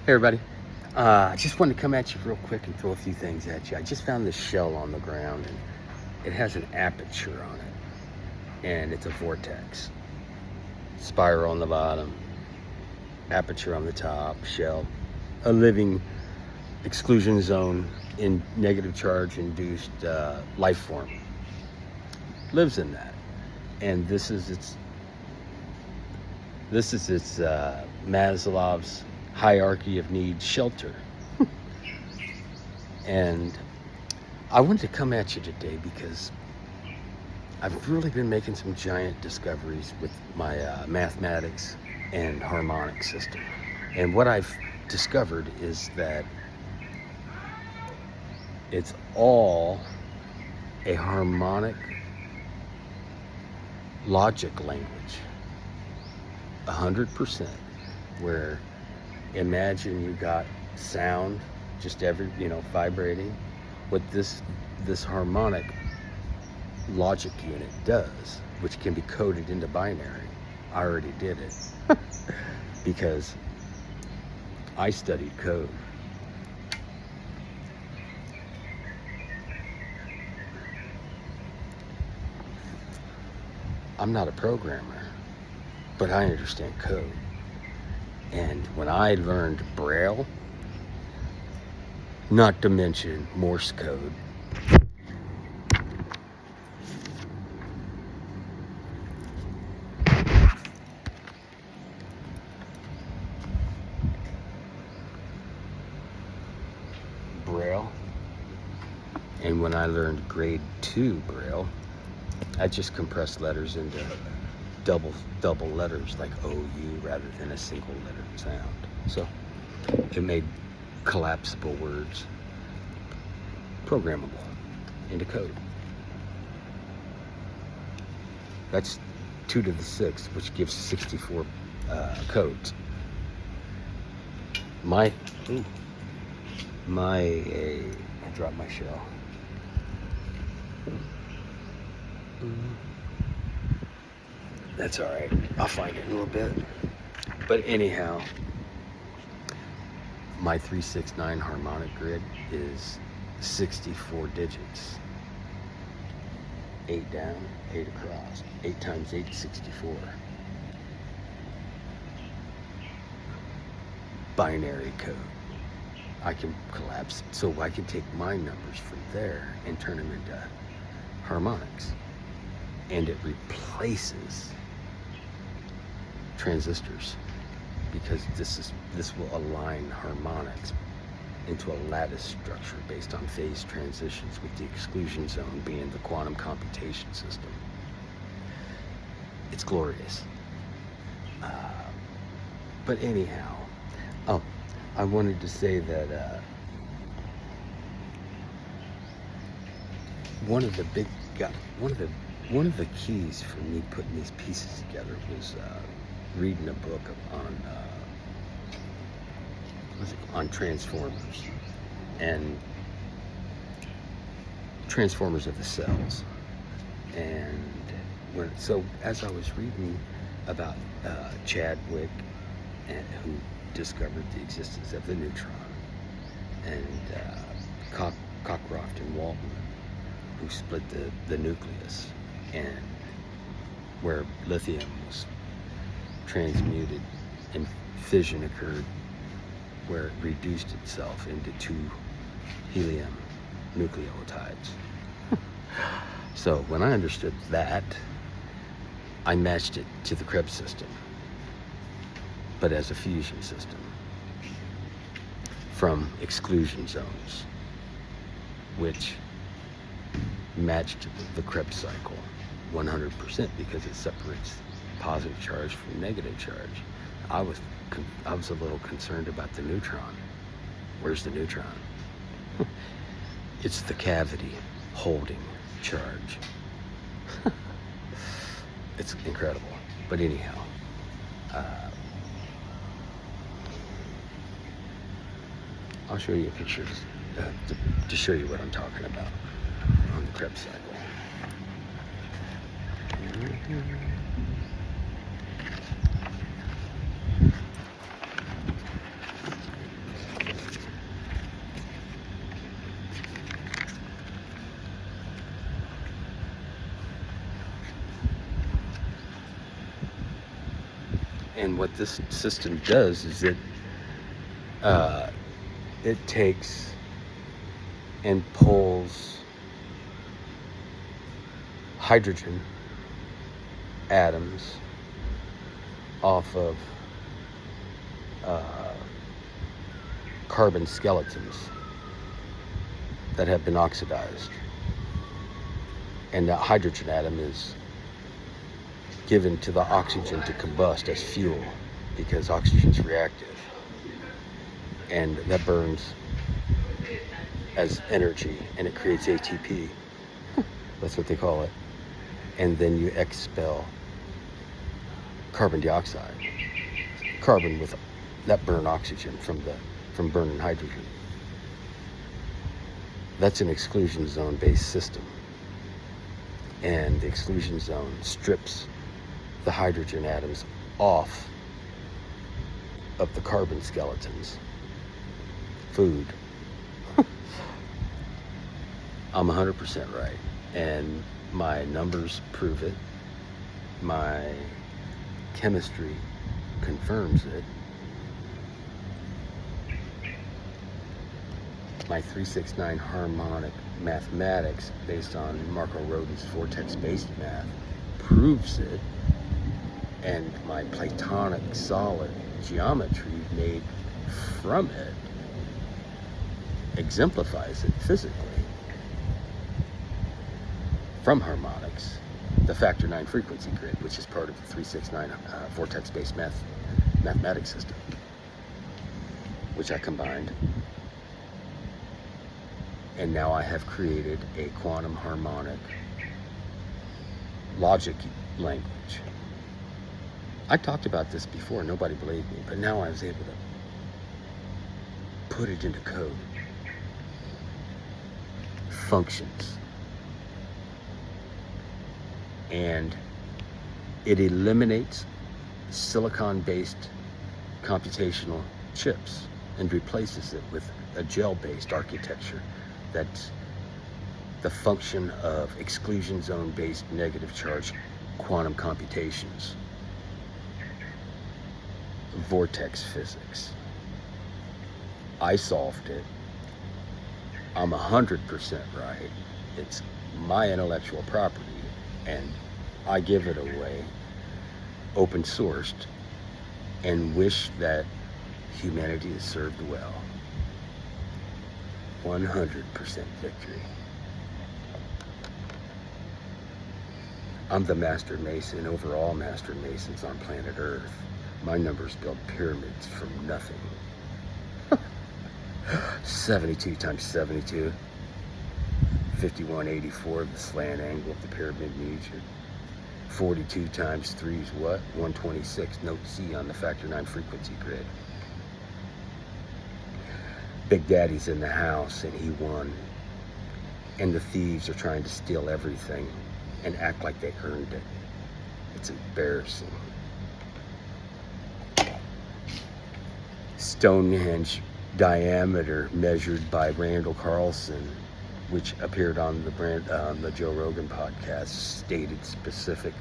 Hey everybody, I just wanted to come at you real quick and throw a few things at you. I just found this shell on the ground and it has an aperture on it and it's a vortex. Spiral on the bottom, aperture on the top, shell. A living exclusion zone in negative charge induced life form. Lives in that. And this is its Maslow's hierarchy of needs shelter. And I wanted to come at you today because I've really been making some giant discoveries with my mathematics and harmonic system. And what I've discovered is that it's all a harmonic logic language, 100%, where imagine you got sound just vibrating. What this harmonic logic unit does, which can be coded into binary. I already did it because I studied code. I'm not a programmer, but I understand code. And when I learned Braille, not to mention Morse code, and when I learned grade 2 Braille, I just compressed letters into double letters like OU rather than a single letter sound. So it made collapsible words programmable into code. That's 2 to the 6th, which gives 64 codes. I dropped my shell. That's all right. I'll find it in a little bit. But anyhow, my 369 harmonic grid is 64 digits. 8 down, 8 across. 8 times 8 is 64. Binary code. I can collapse it. So I can take my numbers from there and turn them into harmonics. And it replaces transistors because this will align harmonics into a lattice structure based on phase transitions, with the exclusion zone being the quantum computation system. It's glorious. But anyhow, I wanted to say that one of the keys for me putting these pieces together was reading a book on transformers and transformers of the cells. And so as I was reading about Chadwick, and who discovered the existence of the neutron, and Cockcroft and Walton, who split the nucleus, and where lithium was transmuted and fission occurred, where it reduced itself into 2 helium nucleotides. So when I understood that, I matched it to the Krebs system, but as a fusion system from exclusion zones, which matched the Krebs cycle 100% because it separates positive charge from negative charge. I was a little concerned about the neutron. Where's the neutron? It's the cavity holding charge. It's incredible. But anyhow, I'll show you pictures to show you what I'm talking about on the Krebs cycle. And what this system does is it takes and pulls hydrogen atoms off of carbon skeletons that have been oxidized. And that hydrogen atom is given to the oxygen to combust as fuel, because oxygen's reactive. And that burns as energy, and it creates ATP. That's what they call it. And then you expel carbon dioxide, carbon with that burn oxygen from burning hydrogen. That's an exclusion zone based system. And the exclusion zone strips the hydrogen atoms off of the carbon skeletons. Food. I'm 100% right. And my numbers prove it. My chemistry confirms it. My 369 harmonic mathematics, based on Marco Rodin's vortex-based math, proves it. And my Platonic solid geometry made from it exemplifies it physically. From harmonics, the factor 9 frequency grid, which is part of the 369 vortex-based mathematics system, which I combined. And now I have created a quantum harmonic logic language. I talked about this before, nobody believed me, but now I was able to put it into code. Functions. And it eliminates silicon-based computational chips and replaces it with a gel-based architecture that's the function of exclusion zone-based negative charge quantum computations. Vortex physics. I solved it. I'm 100% right. It's my intellectual property, and I give it away open sourced and wish that humanity is served well. 100% victory. I'm the master mason over all master masons on planet Earth. My numbers build pyramids from nothing. 72 times 72. 5184, the slant angle of the pyramid meter. 42 times 3 is what? 126. Note C on the factor 9 frequency grid. Big Daddy's in the house and he won. And the thieves are trying to steal everything and act like they earned it. It's embarrassing. Stonehenge diameter measured by Randall Carlson, which appeared on the Joe Rogan podcast, stated specifically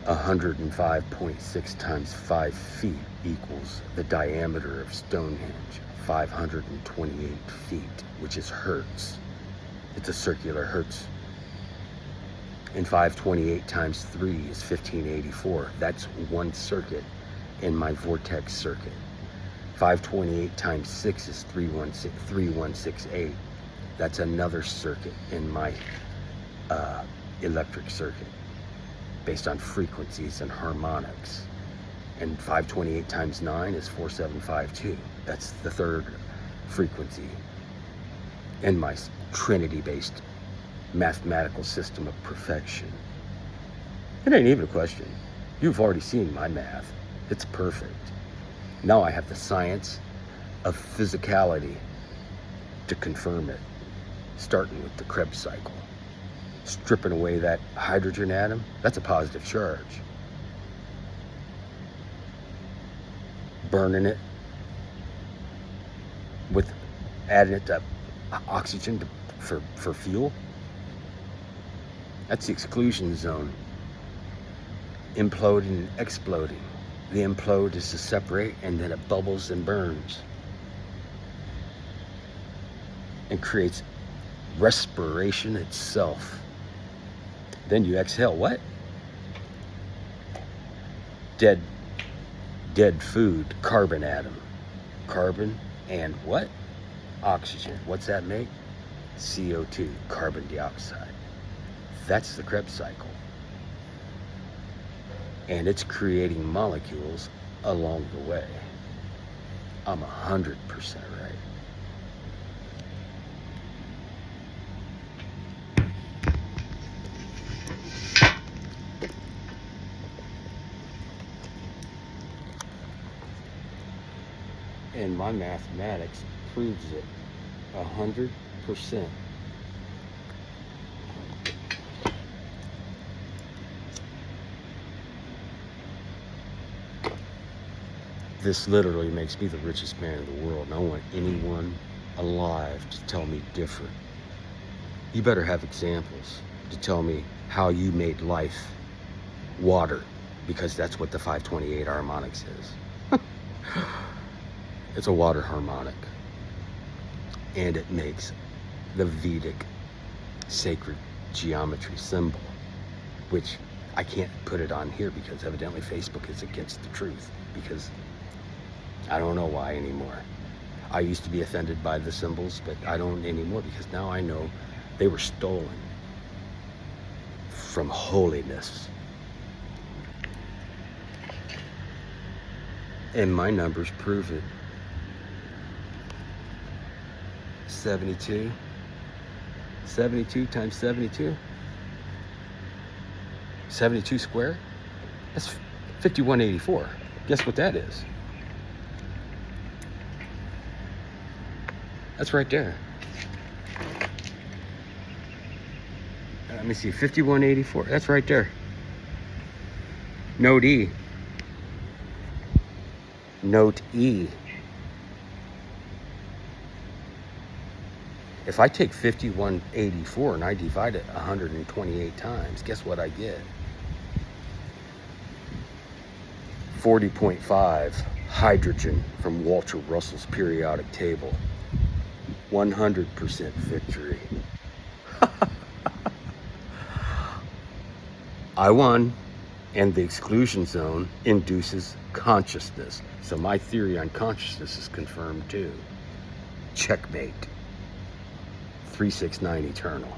105.6 times 5 feet equals the diameter of Stonehenge, 528 feet, which is hertz. It's a circular hertz. And 528 times 3 is 1584. That's one circuit in my vortex circuit. 528 times 6 is 3168. That's another circuit in my electric circuit based on frequencies and harmonics. And 528 times 9 is 4752. That's the third frequency in my Trinity-based mathematical system of perfection. It ain't even a question. You've already seen my math. It's perfect. Now I have the science of physicality to confirm it, starting with the Krebs cycle. Stripping away that hydrogen atom, that's a positive charge. Burning it with adding it to oxygen for fuel, that's the exclusion zone. imploding and exploding. The implode is to separate, and then it bubbles and burns and creates respiration itself. Then you exhale what? Dead food, carbon atom. Carbon and what? Oxygen. What's that make? CO2, carbon dioxide. That's the Krebs cycle. And it's creating molecules along the way. I'm 100% right. And my mathematics proves it 100%. This literally makes me the richest man in the world, and I want anyone alive to tell me different. You better have examples to tell me how you made life water, because that's what the 528 harmonics is. It's a water harmonic, and it makes the Vedic sacred geometry symbol, which I can't put it on here because evidently Facebook is against the truth, because I don't know why anymore. I used to be offended by the symbols, but I don't anymore, because now I know they were stolen from holiness. And my numbers prove it. 72 times 72 squared, that's 5184. Guess what that is? That's right there. Let me see, 5184, that's right there. Note E. Note E. If I take 5184 and I divide it 128 times, guess what I get? 40.5 hydrogen from Walter Russell's periodic table. 100% victory. I won, and the exclusion zone induces consciousness. So my theory on consciousness is confirmed too. Checkmate. 369 eternal.